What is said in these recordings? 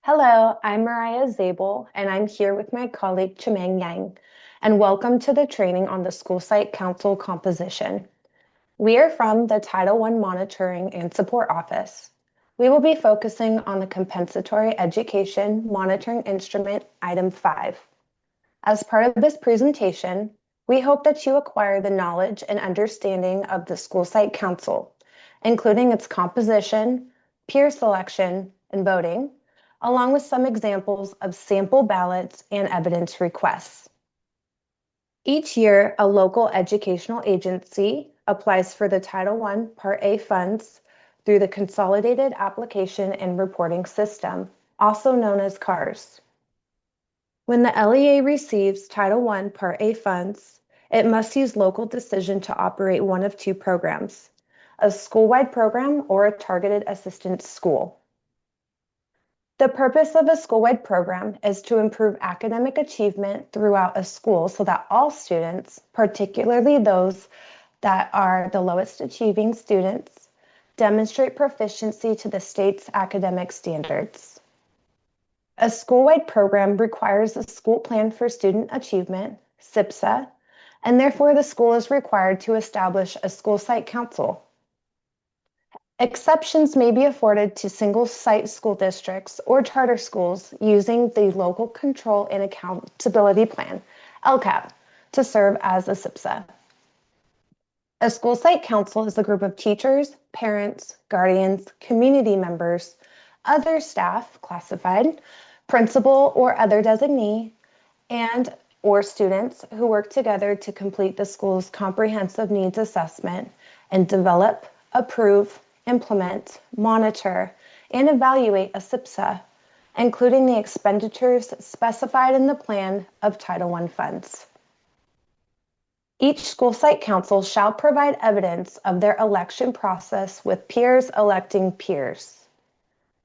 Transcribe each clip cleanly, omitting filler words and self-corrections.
Hello, I'm Mariah Zabel, and I'm here with my colleague Chimeng Yang, and welcome to the training on the Schoolsite Council composition. We are from the Title I Monitoring and Support Office. We will be focusing on the Compensatory Education Monitoring Instrument Item 5. As part of this presentation, we hope that you acquire the knowledge and understanding of the Schoolsite Council, including its composition, peer selection, and voting, along with some examples of sample ballots and evidence requests. Each year, a local educational agency applies for the Title I Part A funds through the Consolidated Application and Reporting System, also known as CARS. When the LEA receives Title I Part A funds, it must use local decision to operate one of two programs, a school-wide program or a targeted assistance school. The purpose of a school-wide program is to improve academic achievement throughout a school so that all students, particularly those that are the lowest achieving students, demonstrate proficiency to the state's academic standards. A school-wide program requires a school plan for student achievement, SIPSA, and therefore the school is required to establish a school site council. Exceptions may be afforded to single-site school districts or charter schools using the Local Control and Accountability Plan, LCAP, to serve as a SIPSA. A school site council is a group of teachers, parents, guardians, community members, other staff classified, principal or other designee, and or students who work together to complete the school's comprehensive needs assessment and develop, approve, implement, monitor, and evaluate a SIPSA, including the expenditures specified in the plan of Title I funds. Each school site council shall provide evidence of their election process with peers electing peers.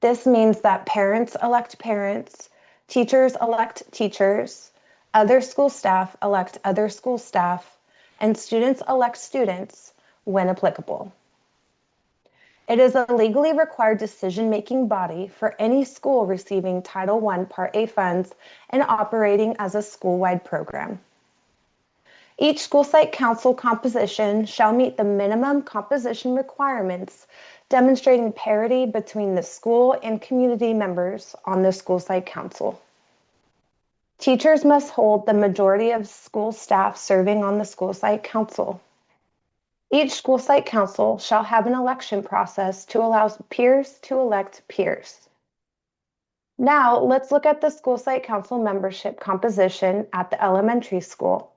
This means that parents elect parents, teachers elect teachers, other school staff elect other school staff, and students elect students when applicable. It is a legally required decision-making body for any school receiving Title I Part A funds and operating as a school-wide program. Each school site council composition shall meet the minimum composition requirements, demonstrating parity between the school and community members on the school site council. Teachers must hold the majority of school staff serving on the school site council. Each school site council shall have an election process to allow peers to elect peers. Now, let's look at the school site council membership composition at the elementary school.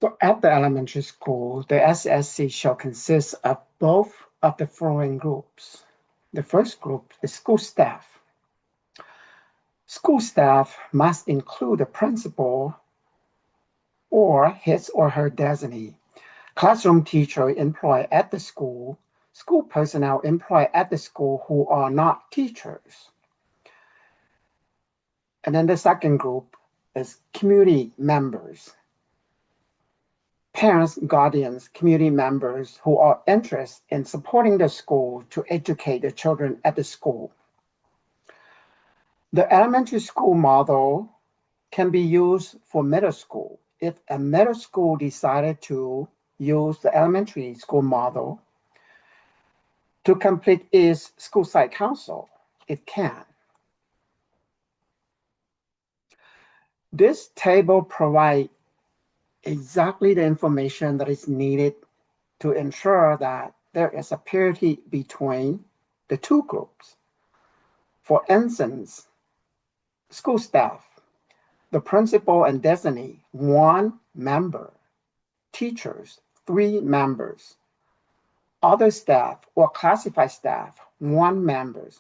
So at the elementary school, the SSC shall consist of both of the following groups. The first group is school staff. School staff must include the principal or his or her designee, classroom teacher employed at the school, school personnel employed at the school who are not teachers. And then the second group is community members. Parents, guardians, community members who are interested in supporting the school to educate the children at the school. The elementary school model can be used for middle school. If a middle school decided to use the elementary school model to complete its school site council, it can. This table provides exactly the information that is needed to ensure that there is a parity between the two groups. For instance, school staff, the principal and designee, 1 member, teachers, 3 members, other staff or classified staff, 1 member.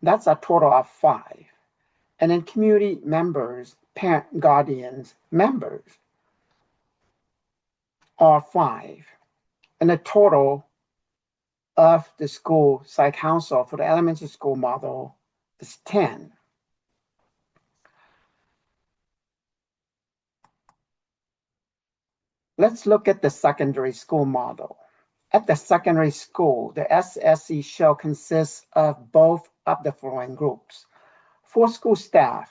That's a total of 5. And then community members, parent, guardians, members are 5. And the total of the school site council for the elementary school model is 10. Let's look at the secondary school model. At the secondary school, the SSE shall consist of both of the following groups. For school staff,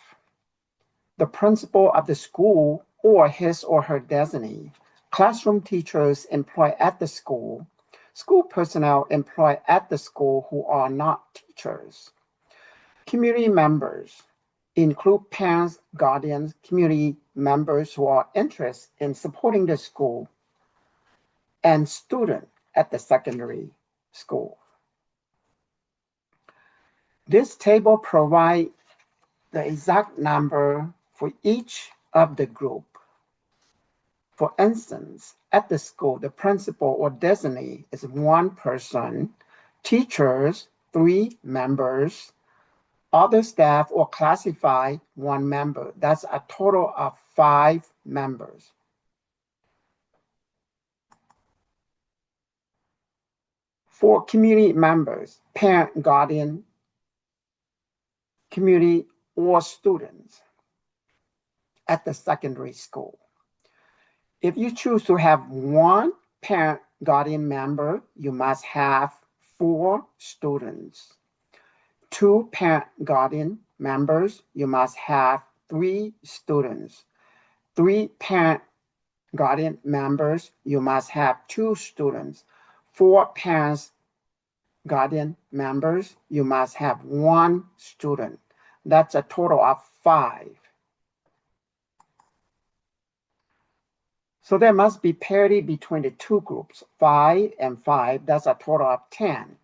the principal of the school or his or her designee, classroom teachers employed at the school, school personnel employed at the school who are not teachers. Community members include parents, guardians, community members who are interested in supporting the school, and students at the secondary school. This table provides the exact number for each of the group. For instance, at the school, the principal or designee is one person, teachers, 3 members, other staff or classified, 1 member. That's a total of 5 members. For community members, parent, guardian, community, or students at the secondary school. If you choose to have 1 parent guardian member, you must have 4 students. 2 parent guardian members, you must have 3 students. 3 parent guardian members, you must have 2 students. 4 parents guardian members, you must have 1 student. That's a total of 5. So there must be parity between the 2 groups, 5 and 5. That's a total of 10.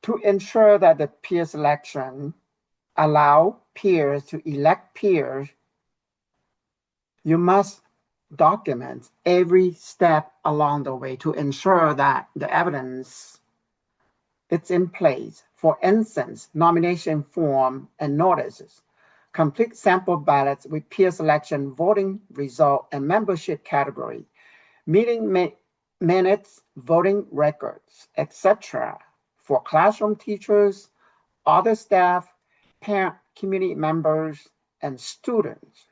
To ensure that the peer selection allow peers to elect peers, you must document every step along the way to ensure that the evidence is in place. For instance, nomination form and notices, complete sample ballots with peer selection, voting result, and membership category, meeting minutes, voting records, etc. for classroom teachers, other staff, parent, community members, and students.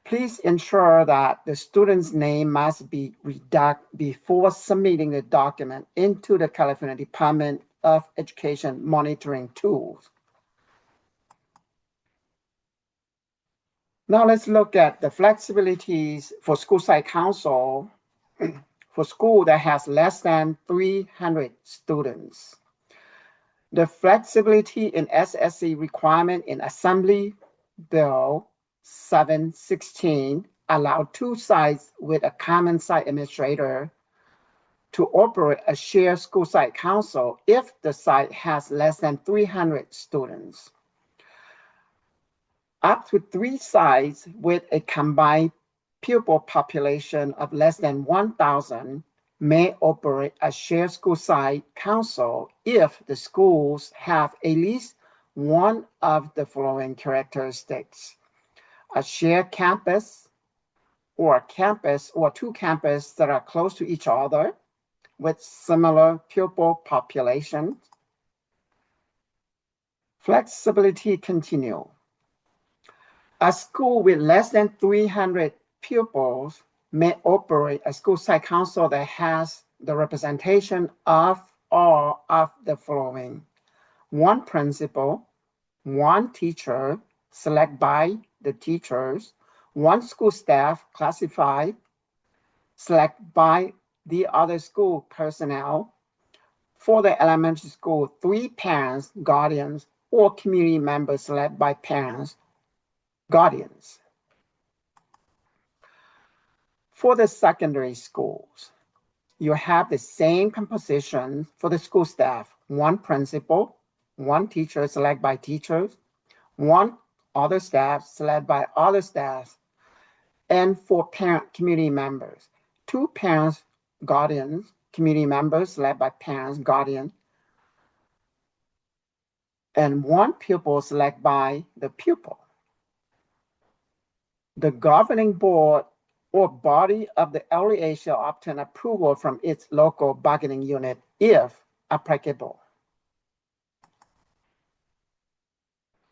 Please ensure that the student's name must be redacted before submitting the document into the California Department of Education monitoring tools. Now let's look at the flexibilities for Schoolsite Council for school that has less than 300 students. The flexibility in SSE requirement in Assembly Bill 716 allowed 2 sites with a common site administrator to operate a shared school site council if the site has less than 300 students. Up to 3 sites with a combined pupil population of less than 1,000 may operate a shared school site council if the schools have at least one of the following characteristics: a shared campus or 2 campuses that are close to each other with similar pupil populations. Flexibility continue. A school with less than 300 pupils may operate a school site council that has the representation of all of the following: 1 principal, 1 teacher, selected by the teachers, 1 school staff classified, selected by the other school personnel. For the elementary school, 3 parents, guardians, or community members selected by parents, guardians. For the secondary schools, you have the same composition for the school staff: 1 principal, 1 teacher selected by teachers, 1 other staff selected by other staff, and 4 parent community members: 2 parents, guardians, community members selected by parents, guardian, and 1 pupil selected by the pupil. The governing board or body of the LEA shall obtain approval from its local bargaining unit if applicable.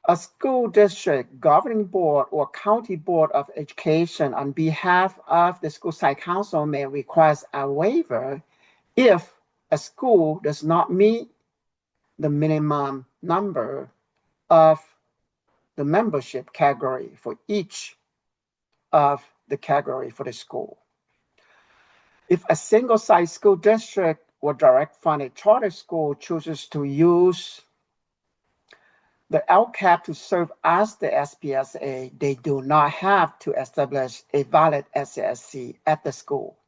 A school district governing board or county board of education on behalf of the school site council may request a waiver if a school does not meet the minimum number of the membership category for each of the category for the school. If a single site school district or direct funded charter school chooses to use the LCAP to serve as the SPSA, they do not have to establish a valid SSC at the school,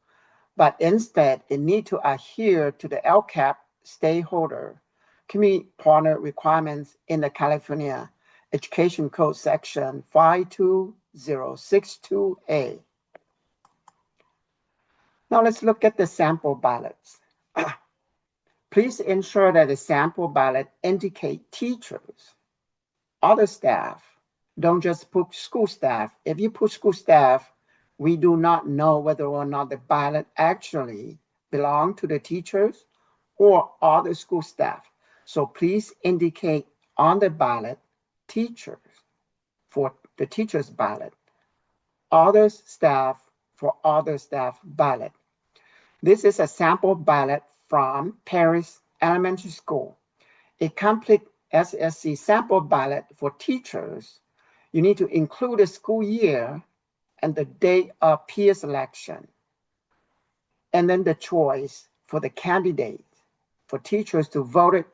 but instead it needs to adhere to the LCAP stakeholder community partner requirements in the California Education Code section 52062A. Now let's look at the sample ballots. Please ensure that the sample ballot indicate teachers, other staff. Don't just put school staff. If you put school staff, we do not know whether or not the ballot actually belong to the teachers or other school staff. So please indicate on the ballot teachers for the teacher's ballot, other staff for other staff ballot. This is a sample ballot from Paris Elementary School. A complete SSC sample ballot for teachers, you need to include the school year and the date of peer selection, and then the choice for the candidate for teachers to vote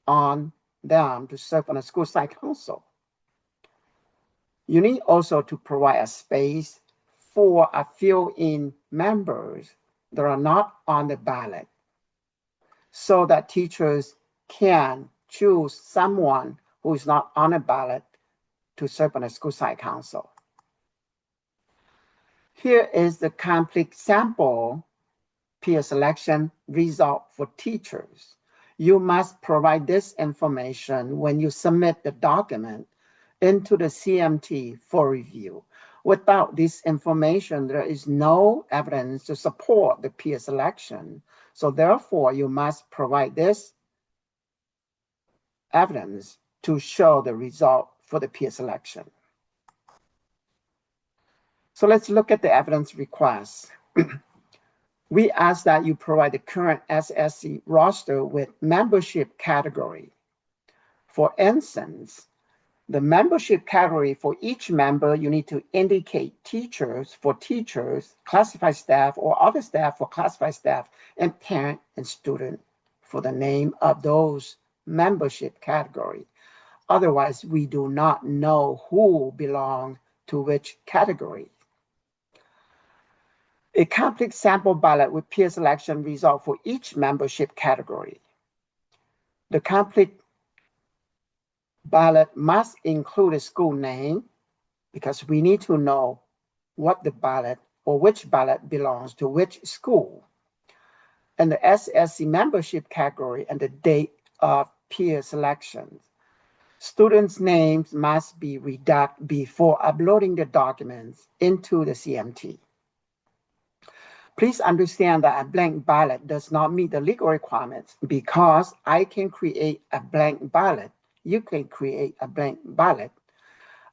on them to serve on the school site council. You need also to provide a space for a fill-in members that are not on the ballot so that teachers can choose someone who is not on a ballot to serve on the school site council. Here is the complete sample peer selection result for teachers. You must provide this information when you submit the document into the CMT for review. Without this information, there is no evidence to support the peer selection. So therefore, you must provide this evidence to show the result for the peer selection. So let's look at the evidence request. We ask that you provide the current SSC roster with membership category. For instance, the membership category for each member, you need to indicate teachers for teachers, classified staff or other staff for classified staff, and parent and student for the name of those membership category. Otherwise, we do not know who belongs to which category. A complete sample ballot with peer selection result for each membership category. The complete ballot must include a school name because we need to know what the ballot or which ballot belongs to which school, and the SSC membership category and the date of peer selection. Students' names must be redacted before uploading the documents into the CMT. Please understand that a blank ballot does not meet the legal requirements because I can create a blank ballot. You can create a blank ballot.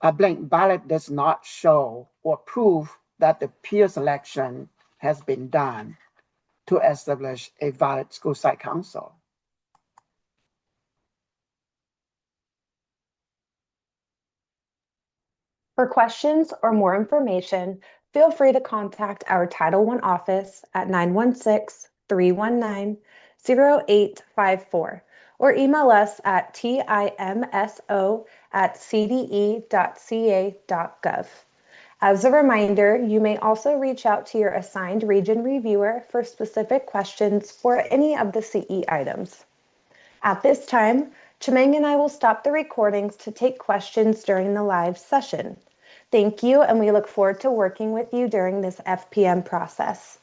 A blank ballot does not show or prove that the peer selection has been done to establish a valid school site council. For questions or more information, feel free to contact our Title I office at 916-319-0854 or email us at timso@cde.ca.gov. As a reminder, you may also reach out to your assigned region reviewer for specific questions for any of the CE items. At this time, Chemeng and I will stop the recordings to take questions during the live session. Thank you, and we look forward to working with you during this FPM process.